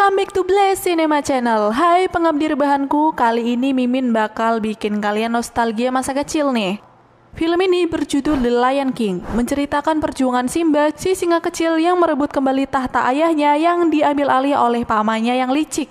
Welcome back to Blaze Cinema Channel. Hai pengabdi rebahanku, kali ini Mimin bakal bikin kalian nostalgia masa kecil nih. Film ini berjudul The Lion King, menceritakan perjuangan Simba, si singa kecil yang merebut kembali tahta ayahnya yang diambil alih oleh pamannya yang licik.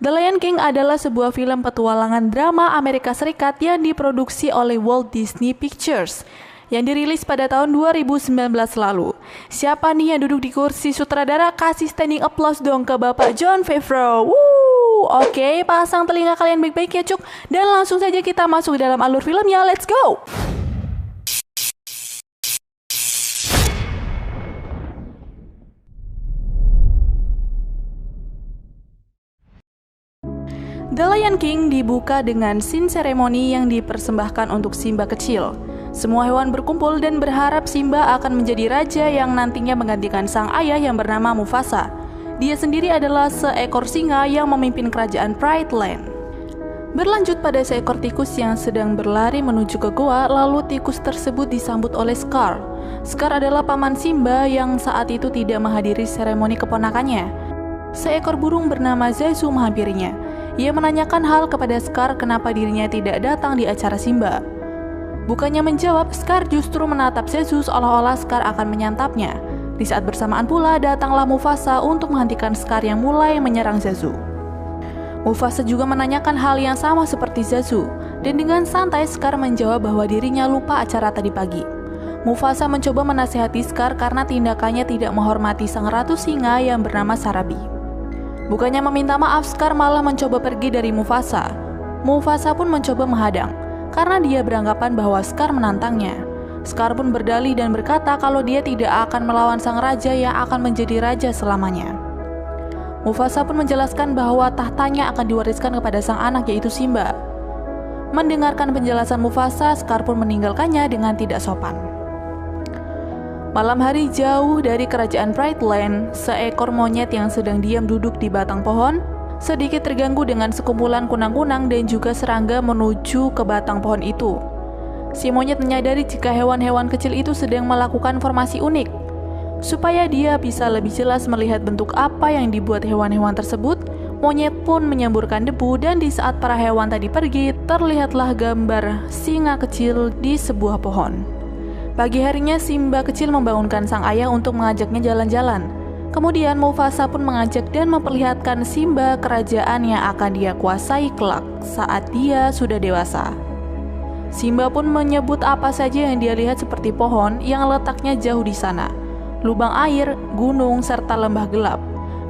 The Lion King adalah sebuah film petualangan drama Amerika Serikat yang diproduksi oleh Walt Disney Pictures yang dirilis pada tahun 2019 lalu. Siapa nih yang duduk di kursi sutradara? Kasih standing applause dong ke Bapak Jon Favreau. Oke, pasang telinga kalian baik-baik ya cuk. Dan langsung saja kita masuk dalam alur filmnya. Let's go! The Lion King dibuka dengan scene seremoni yang dipersembahkan untuk Simba kecil. Semua hewan berkumpul dan berharap Simba akan menjadi raja yang nantinya menggantikan sang ayah yang bernama Mufasa. Dia sendiri adalah seekor singa yang memimpin kerajaan Pride Land. Berlanjut pada seekor tikus yang sedang berlari menuju ke goa, lalu tikus tersebut disambut oleh Scar. Scar adalah paman Simba yang saat itu tidak menghadiri seremoni keponakannya. Seekor burung bernama Zazu menghampirinya. Ia menanyakan hal kepada Scar kenapa dirinya tidak datang di acara Simba. Bukannya menjawab, Scar justru menatap Zazu seolah-olah Scar akan menyantapnya. Di saat bersamaan pula datanglah Mufasa untuk menghentikan Scar yang mulai menyerang Zazu. Mufasa juga menanyakan hal yang sama seperti Zazu, dan dengan santai Scar menjawab bahwa dirinya lupa acara tadi pagi. Mufasa mencoba menasihati Scar karena tindakannya tidak menghormati sang ratu singa yang bernama Sarabi. Bukannya meminta maaf, Scar malah mencoba pergi dari Mufasa. Mufasa pun mencoba menghadang, karena dia beranggapan bahwa Scar menantangnya. Scar pun berdalih dan berkata kalau dia tidak akan melawan sang raja yang akan menjadi raja selamanya. Mufasa pun menjelaskan bahwa tahtanya akan diwariskan kepada sang anak yaitu Simba. Mendengarkan penjelasan Mufasa, Scar pun meninggalkannya dengan tidak sopan. Malam hari jauh dari kerajaan Pride Land, seekor monyet yang sedang diam duduk di batang pohon sedikit terganggu dengan sekumpulan kunang-kunang dan juga serangga menuju ke batang pohon itu. Si monyet menyadari jika hewan-hewan kecil itu sedang melakukan formasi unik. Supaya dia bisa lebih jelas melihat bentuk apa yang dibuat hewan-hewan tersebut, monyet pun menyemburkan debu dan di saat para hewan tadi pergi, terlihatlah gambar singa kecil di sebuah pohon. Pagi harinya Simba kecil membangunkan sang ayah untuk mengajaknya jalan-jalan. Kemudian Mufasa pun mengajak dan memperlihatkan Simba kerajaan yang akan dia kuasai kelak saat dia sudah dewasa. Simba pun menyebut apa saja yang dia lihat seperti pohon yang letaknya jauh di sana, lubang air, gunung, serta lembah gelap.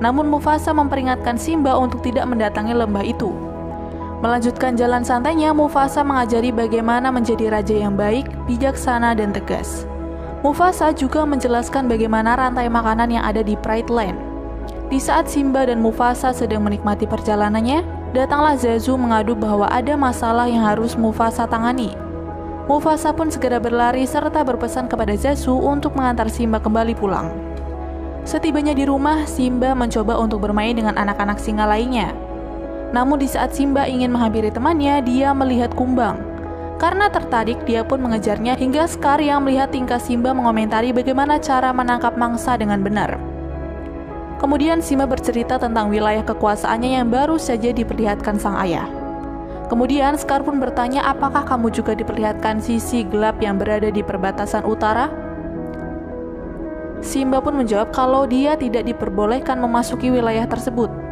Namun Mufasa memperingatkan Simba untuk tidak mendatangi lembah itu. Melanjutkan jalan santainya, Mufasa mengajari bagaimana menjadi raja yang baik, bijaksana, dan tegas. Mufasa juga menjelaskan bagaimana rantai makanan yang ada di Pride Land. Di saat Simba dan Mufasa sedang menikmati perjalanannya, datanglah Zazu mengadu bahwa ada masalah yang harus Mufasa tangani. Mufasa pun segera berlari serta berpesan kepada Zazu untuk mengantar Simba kembali pulang. Setibanya di rumah, Simba mencoba untuk bermain dengan anak-anak singa lainnya. Namun di saat Simba ingin menghampiri temannya, dia melihat kumbang. Karena tertarik, dia pun mengejarnya hingga Scar yang melihat tingkah Simba mengomentari bagaimana cara menangkap mangsa dengan benar. Kemudian Simba bercerita tentang wilayah kekuasaannya yang baru saja diperlihatkan sang ayah. Kemudian Scar pun bertanya apakah kamu juga diperlihatkan sisi gelap yang berada di perbatasan utara? Simba pun menjawab kalau dia tidak diperbolehkan memasuki wilayah tersebut.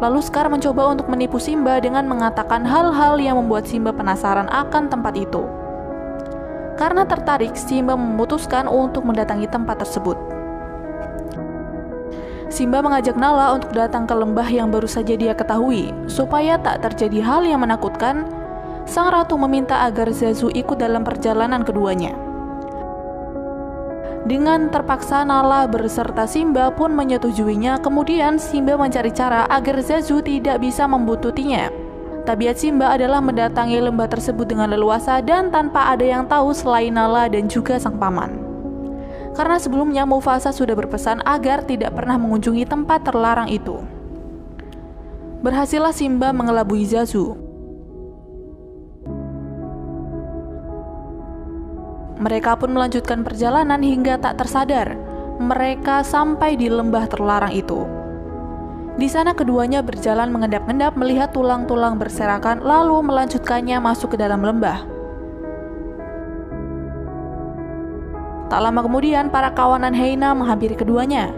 Lalu Scar mencoba untuk menipu Simba dengan mengatakan hal-hal yang membuat Simba penasaran akan tempat itu. Karena tertarik, Simba memutuskan untuk mendatangi tempat tersebut. Simba mengajak Nala untuk datang ke lembah yang baru saja dia ketahui. Supaya tak terjadi hal yang menakutkan, sang ratu meminta agar Zazu ikut dalam perjalanan keduanya. Dengan terpaksa Nala berserta Simba pun menyetujuinya. Kemudian Simba mencari cara agar Zazu tidak bisa membuntuti-nya. Tabiat Simba adalah mendatangi lembah tersebut dengan leluasa dan tanpa ada yang tahu selain Nala dan juga sang paman. Karena sebelumnya Mufasa sudah berpesan agar tidak pernah mengunjungi tempat terlarang itu. Berhasillah Simba mengelabui Zazu. Mereka pun melanjutkan perjalanan hingga tak tersadar mereka sampai di lembah terlarang itu. Di sana keduanya berjalan mengendap-endap melihat tulang-tulang berserakan, lalu melanjutkannya masuk ke dalam lembah. Tak lama kemudian, para kawanan hyena menghampiri keduanya.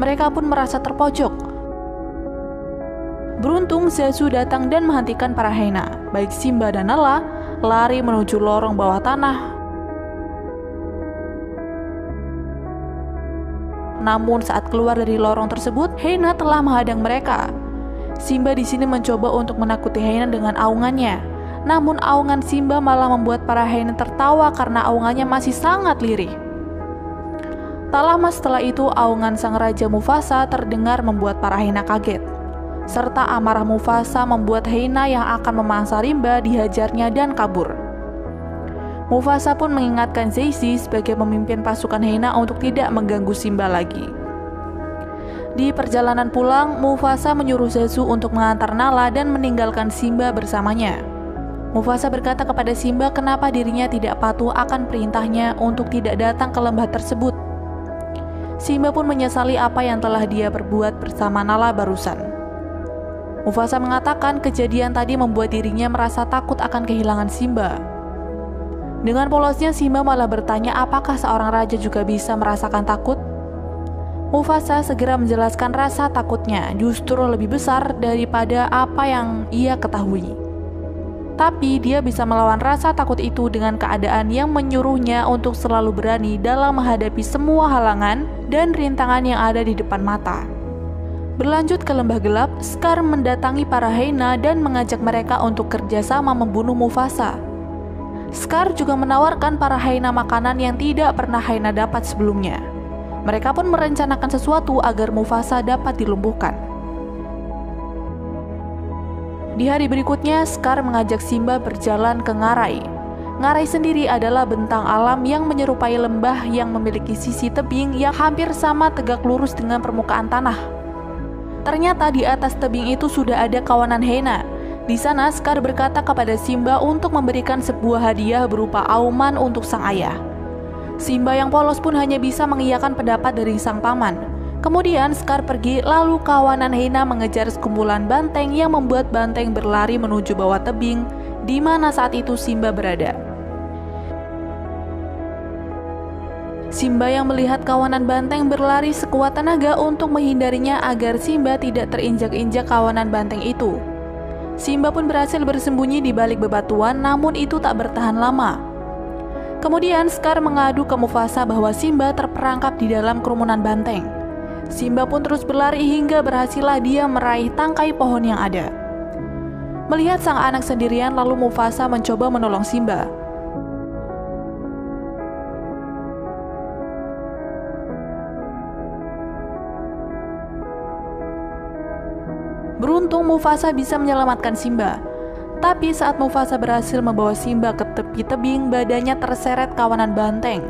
Mereka pun merasa terpojok. Beruntung Zazu datang dan menghentikan para hyena. Baik Simba dan Nala lari menuju lorong bawah tanah. Namun saat keluar dari lorong tersebut, hyena telah menghadang mereka. Simba di sini mencoba untuk menakuti hyena dengan aungannya. Namun aungan Simba malah membuat para hyena tertawa karena aungannya masih sangat lirih. Tak lama setelah itu, aungan sang raja Mufasa terdengar membuat para hyena kaget. Serta amarah Mufasa membuat hyena yang akan memangsa rimba dihajarnya dan kabur. Mufasa pun mengingatkan Zazu sebagai pemimpin pasukan hyena untuk tidak mengganggu Simba lagi. Di perjalanan pulang, Mufasa menyuruh Zazu untuk mengantar Nala dan meninggalkan Simba bersamanya. Mufasa berkata kepada Simba kenapa dirinya tidak patuh akan perintahnya untuk tidak datang ke lembah tersebut. Simba pun menyesali apa yang telah dia perbuat bersama Nala barusan. Mufasa mengatakan kejadian tadi membuat dirinya merasa takut akan kehilangan Simba. Dengan polosnya, Simba malah bertanya apakah seorang raja juga bisa merasakan takut. Mufasa segera menjelaskan rasa takutnya justru lebih besar daripada apa yang ia ketahui. Tapi dia bisa melawan rasa takut itu dengan keadaan yang menyuruhnya untuk selalu berani dalam menghadapi semua halangan dan rintangan yang ada di depan mata. Berlanjut ke lembah gelap, Scar mendatangi para hyena dan mengajak mereka untuk kerjasama membunuh Mufasa. Scar juga menawarkan para hyena makanan yang tidak pernah hyena dapat sebelumnya. Mereka pun merencanakan sesuatu agar Mufasa dapat dilumpuhkan. Di hari berikutnya, Scar mengajak Simba berjalan ke Ngarai. Ngarai sendiri adalah bentang alam yang menyerupai lembah yang memiliki sisi tebing yang hampir sama tegak lurus dengan permukaan tanah. Ternyata di atas tebing itu sudah ada kawanan hyena. Di sana, Scar berkata kepada Simba untuk memberikan sebuah hadiah berupa auman untuk sang ayah. Simba yang polos pun hanya bisa mengiyakan pendapat dari sang paman. Kemudian Scar pergi, lalu kawanan hyena mengejar sekumpulan banteng yang membuat banteng berlari menuju bawah tebing, di mana saat itu Simba berada. Simba yang melihat kawanan banteng berlari sekuat tenaga untuk menghindarinya agar Simba tidak terinjak-injak kawanan banteng itu. Simba pun berhasil bersembunyi di balik bebatuan, namun itu tak bertahan lama. Kemudian Scar mengadu ke Mufasa bahwa Simba terperangkap di dalam kerumunan banteng. Simba pun terus berlari hingga berhasillah dia meraih tangkai pohon yang ada. Melihat sang anak sendirian, lalu Mufasa mencoba menolong Simba. Beruntung Mufasa bisa menyelamatkan Simba. Tapi saat Mufasa berhasil membawa Simba ke tepi tebing, badannya terseret kawanan banteng,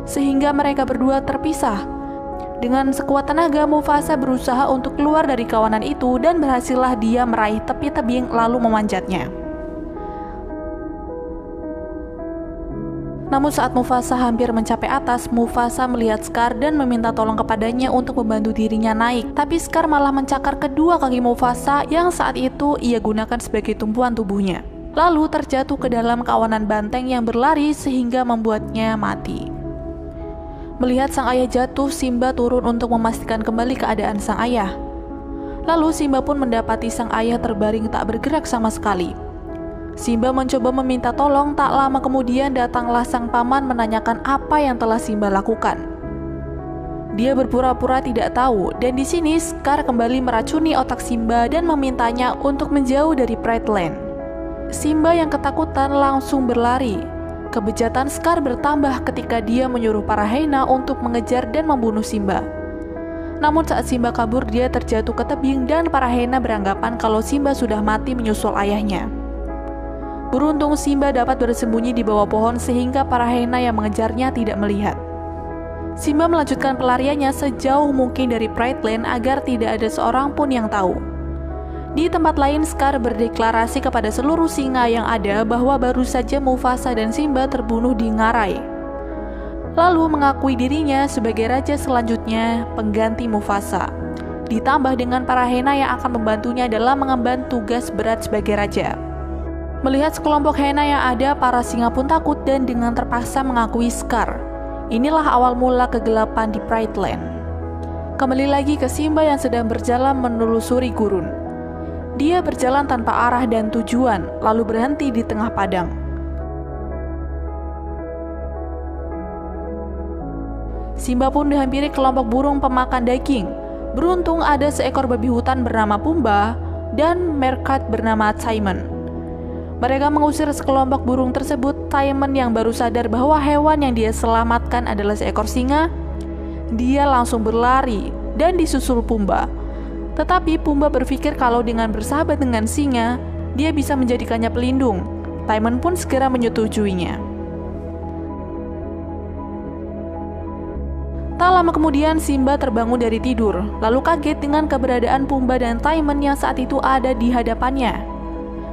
sehingga mereka berdua terpisah. Dengan sekuat tenaga, Mufasa berusaha untuk keluar dari kawanan itu dan berhasillah dia meraih tepi tebing lalu memanjatnya. Namun saat Mufasa hampir mencapai atas, Mufasa melihat Scar dan meminta tolong kepadanya untuk membantu dirinya naik. Tapi Scar malah mencakar kedua kaki Mufasa yang saat itu ia gunakan sebagai tumpuan tubuhnya. Lalu terjatuh ke dalam kawanan banteng yang berlari sehingga membuatnya mati. Melihat sang ayah jatuh, Simba turun untuk memastikan kembali keadaan sang ayah. Lalu Simba pun mendapati sang ayah terbaring tak bergerak sama sekali. Simba mencoba meminta tolong, tak lama kemudian datanglah sang paman menanyakan apa yang telah Simba lakukan. Dia berpura-pura tidak tahu, dan di sini Scar kembali meracuni otak Simba dan memintanya untuk menjauh dari Pride Land. Simba yang ketakutan langsung berlari. Kebejatan Scar bertambah ketika dia menyuruh para hyena untuk mengejar dan membunuh Simba. Namun saat Simba kabur, dia terjatuh ke tebing dan para hyena beranggapan kalau Simba sudah mati menyusul ayahnya. Beruntung Simba dapat bersembunyi di bawah pohon sehingga para hyena yang mengejarnya tidak melihat. Simba melanjutkan pelariannya sejauh mungkin dari Pride Land agar tidak ada seorang pun yang tahu. Di tempat lain, Scar berdeklarasi kepada seluruh singa yang ada bahwa baru saja Mufasa dan Simba terbunuh di Ngarai. Lalu mengakui dirinya sebagai raja selanjutnya pengganti Mufasa. ditambah dengan para hyena yang akan membantunya dalam mengemban tugas berat sebagai raja. Melihat sekelompok hyena yang ada, para singa pun takut dan dengan terpaksa mengakui Scar. Inilah awal mula kegelapan di Pride Land. Kembali lagi ke Simba yang sedang berjalan menelusuri gurun. Dia berjalan tanpa arah dan tujuan, lalu berhenti di tengah padang. Simba pun dihampiri kelompok burung pemakan daging. Beruntung ada seekor babi hutan bernama Pumba dan meerkat bernama Timon. Mereka mengusir sekelompok burung tersebut. Timon yang baru sadar bahwa hewan yang dia selamatkan adalah seekor singa, dia langsung berlari dan disusul Pumba. Tetapi Pumba berpikir kalau dengan bersahabat dengan singa, dia bisa menjadikannya pelindung. Timon pun segera menyetujuinya. Tak lama kemudian Simba terbangun dari tidur, lalu kaget dengan keberadaan Pumba dan Timon yang saat itu ada di hadapannya.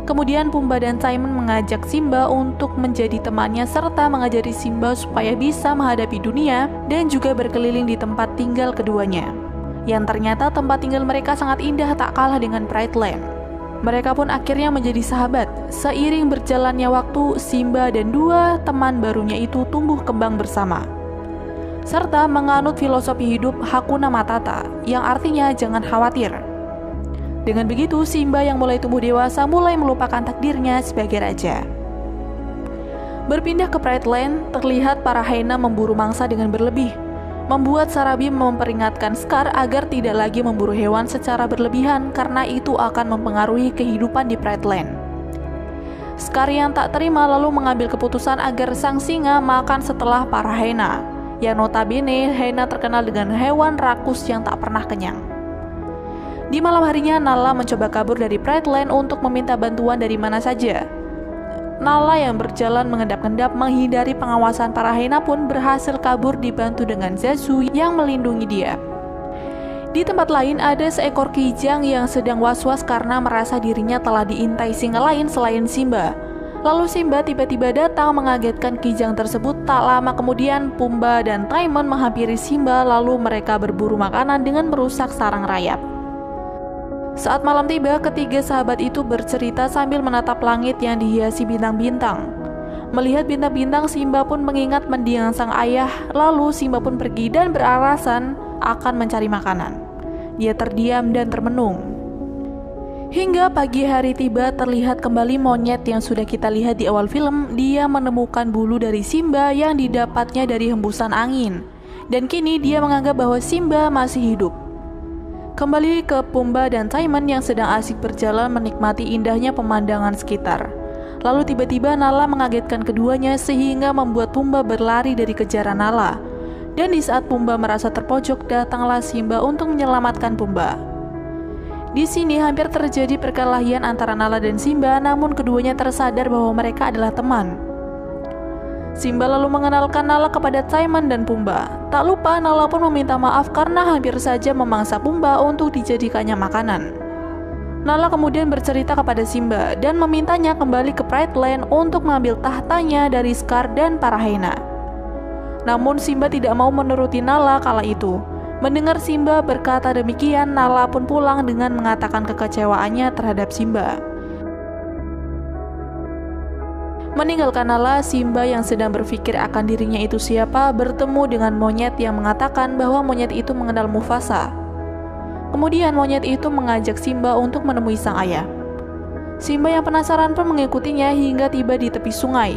Kemudian Pumba dan Timon mengajak Simba untuk menjadi temannya serta mengajari Simba supaya bisa menghadapi dunia dan juga berkeliling di tempat tinggal keduanya. Yang ternyata tempat tinggal mereka sangat indah tak kalah dengan Pride Land. Mereka pun akhirnya menjadi sahabat. Seiring berjalannya waktu, Simba dan dua teman barunya itu tumbuh kembang bersama, serta menganut filosofi hidup Hakuna Matata, yang artinya jangan khawatir. Dengan begitu, Simba yang mulai tumbuh dewasa mulai melupakan takdirnya sebagai raja. Berpindah ke Pride Land, terlihat para hyena memburu mangsa dengan berlebih, membuat Sarabi memperingatkan Scar agar tidak lagi memburu hewan secara berlebihan karena itu akan mempengaruhi kehidupan di Pride Land. Scar yang tak terima lalu mengambil keputusan agar sang singa makan setelah para hyena, yang notabene hyena terkenal dengan hewan rakus yang tak pernah kenyang. Di malam harinya, Nala mencoba kabur dari Pride Land untuk meminta bantuan dari mana saja. Nala yang berjalan mengendap-endap menghindari pengawasan para hyena pun berhasil kabur dibantu dengan Zazu yang melindungi dia. Di tempat lain ada seekor kijang yang sedang was-was karena merasa dirinya telah diintai singa lain selain Simba. Lalu Simba tiba-tiba datang mengagetkan kijang tersebut. Tak lama kemudian Pumba dan Timon menghampiri Simba lalu mereka berburu makanan dengan merusak sarang rayap. Saat malam tiba, ketiga sahabat itu bercerita sambil menatap langit yang dihiasi bintang-bintang. Melihat bintang-bintang, Simba pun mengingat mendiang sang ayah. Lalu Simba pun pergi dan beralasan akan mencari makanan. Dia terdiam dan termenung. Hingga pagi hari tiba, terlihat kembali monyet yang sudah kita lihat di awal film. Dia menemukan bulu dari Simba yang didapatnya dari hembusan angin. Dan kini dia menganggap bahwa Simba masih hidup. Kembali ke Pumba dan Timon yang sedang asik berjalan menikmati indahnya pemandangan sekitar. Lalu tiba-tiba Nala mengagetkan keduanya sehingga membuat Pumba berlari dari kejaran Nala. Dan di saat Pumba merasa terpojok, datanglah Simba untuk menyelamatkan Pumba. Di sini hampir terjadi perkelahian antara Nala dan Simba, namun keduanya tersadar bahwa mereka adalah teman. Simba lalu mengenalkan Nala kepada Timon dan Pumba. Tak lupa Nala pun meminta maaf karena hampir saja memangsa Pumba untuk dijadikannya makanan. Nala kemudian bercerita kepada Simba dan memintanya kembali ke Pride Land untuk mengambil tahtanya dari Scar dan para hyena. Namun Simba tidak mau menuruti Nala kala itu. Mendengar Simba berkata demikian, Nala pun pulang dengan mengatakan kekecewaannya terhadap Simba. Meninggalkan Nala, Simba yang sedang berpikir akan dirinya itu siapa bertemu dengan monyet yang mengatakan bahwa monyet itu mengenal Mufasa. Kemudian monyet itu mengajak Simba untuk menemui sang ayah. Simba yang penasaran pun mengikutinya hingga tiba di tepi sungai.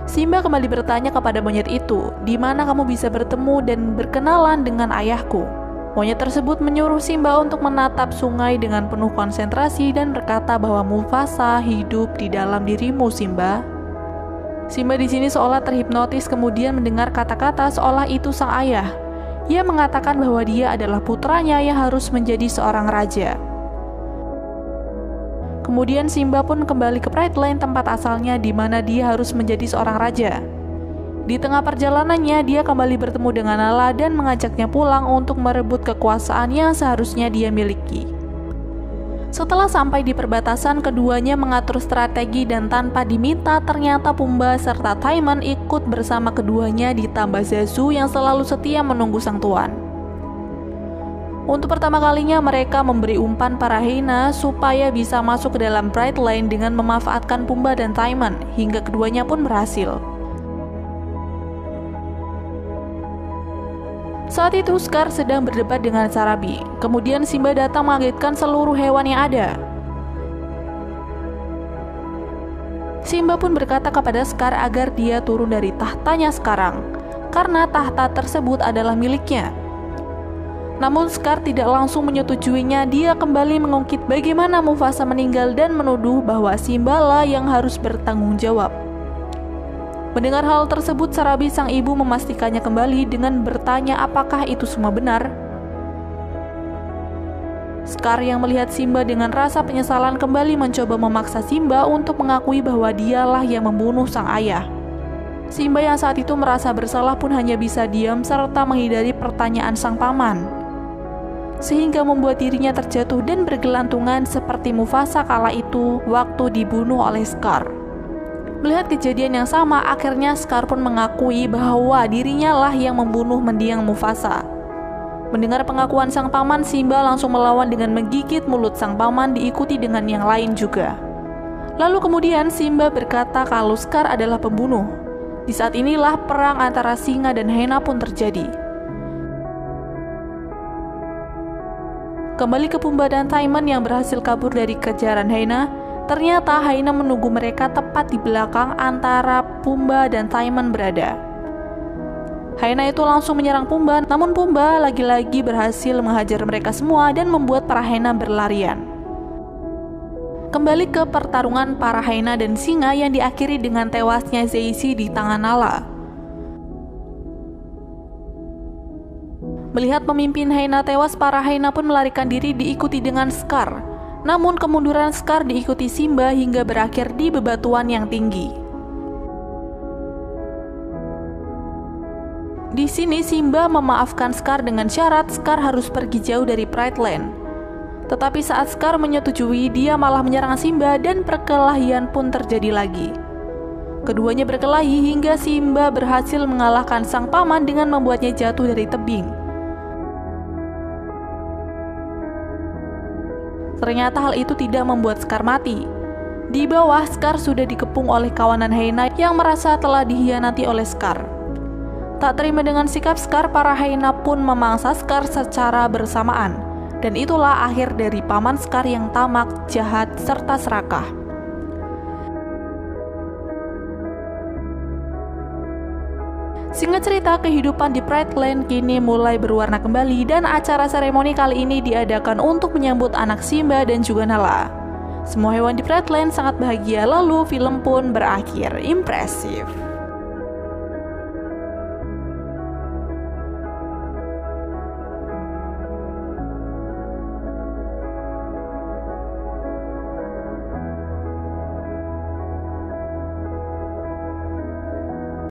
Simba kembali bertanya kepada monyet itu, "Di mana kamu bisa bertemu dan berkenalan dengan ayahku?" Monyet tersebut menyuruh Simba untuk menatap sungai dengan penuh konsentrasi dan berkata bahwa Mufasa hidup di dalam dirimu, Simba. Simba di sini seolah terhipnotis kemudian mendengar kata-kata seolah itu sang ayah. Ia mengatakan bahwa dia adalah putranya yang harus menjadi seorang raja. Kemudian Simba pun kembali ke Pride Land, tempat asalnya di mana dia harus menjadi seorang raja. Di tengah perjalanannya, dia kembali bertemu dengan Nala dan mengajaknya pulang untuk merebut kekuasaan yang seharusnya dia miliki. Setelah sampai di perbatasan, keduanya mengatur strategi dan tanpa diminta ternyata Pumba serta Timon ikut bersama keduanya ditambah Zazu yang selalu setia menunggu sang tuan. Untuk pertama kalinya mereka memberi umpan para hyena supaya bisa masuk ke dalam Brightline dengan memanfaatkan Pumbaa dan Timon, hingga keduanya pun berhasil. Saat itu Scar sedang berdebat dengan Sarabi. Kemudian Simba datang mengagetkan seluruh hewan yang ada. Simba pun berkata kepada Scar agar dia turun dari tahtanya sekarang, karena tahta tersebut adalah miliknya. Namun Scar tidak langsung menyetujuinya. Dia kembali mengungkit bagaimana Mufasa meninggal dan menuduh bahwa Simba lah yang harus bertanggung jawab. Mendengar hal tersebut, Sarabi sang ibu memastikannya kembali dengan bertanya apakah itu semua benar. Scar yang melihat Simba dengan rasa penyesalan kembali mencoba memaksa Simba untuk mengakui bahwa dialah yang membunuh sang ayah. Simba yang saat itu merasa bersalah pun hanya bisa diam serta menghindari pertanyaan sang paman, sehingga membuat dirinya terjatuh dan bergelantungan seperti Mufasa kala itu waktu dibunuh oleh Scar. Melihat kejadian yang sama, akhirnya Scar pun mengakui bahwa dirinya lah yang membunuh mendiang Mufasa. Mendengar pengakuan sang paman, Simba langsung melawan dengan menggigit mulut sang paman, diikuti dengan yang lain juga. Lalu kemudian Simba berkata kalau Scar adalah pembunuh. Di saat inilah perang antara singa dan hyena pun terjadi. Kembali ke Pumbaa dan Timon yang berhasil kabur dari kejaran hyena. Ternyata hyena menunggu mereka tepat di belakang antara Pumbaa dan Timon berada. Hyena itu langsung menyerang Pumbaa, namun Pumbaa lagi-lagi berhasil menghajar mereka semua dan membuat para hyena berlarian. Kembali ke pertarungan para hyena dan singa yang diakhiri dengan tewasnya Zeizi di tangan Nala. Melihat pemimpin hyena tewas, para hyena pun melarikan diri diikuti dengan Scar. Namun kemunduran Scar diikuti Simba hingga berakhir di bebatuan yang tinggi. Di sini Simba memaafkan Scar dengan syarat Scar harus pergi jauh dari Brightline. Tetapi saat Scar menyetujui, dia malah menyerang Simba dan perkelahian pun terjadi lagi. Keduanya berkelahi hingga Simba berhasil mengalahkan sang paman dengan membuatnya jatuh dari tebing. Ternyata hal itu tidak membuat Scar mati. Di bawah, Scar sudah dikepung oleh kawanan hyena yang merasa telah dihianati oleh Scar. Tak terima dengan sikap Scar, para hyena pun memangsa Scar secara bersamaan. Dan itulah akhir dari paman Scar yang tamak, jahat, serta serakah. Singkat cerita, kehidupan di Brightline kini mulai berwarna kembali dan acara seremoni kali ini diadakan untuk menyambut anak Simba dan juga Nala. Semua hewan di Brightline sangat bahagia, lalu film pun berakhir impresif.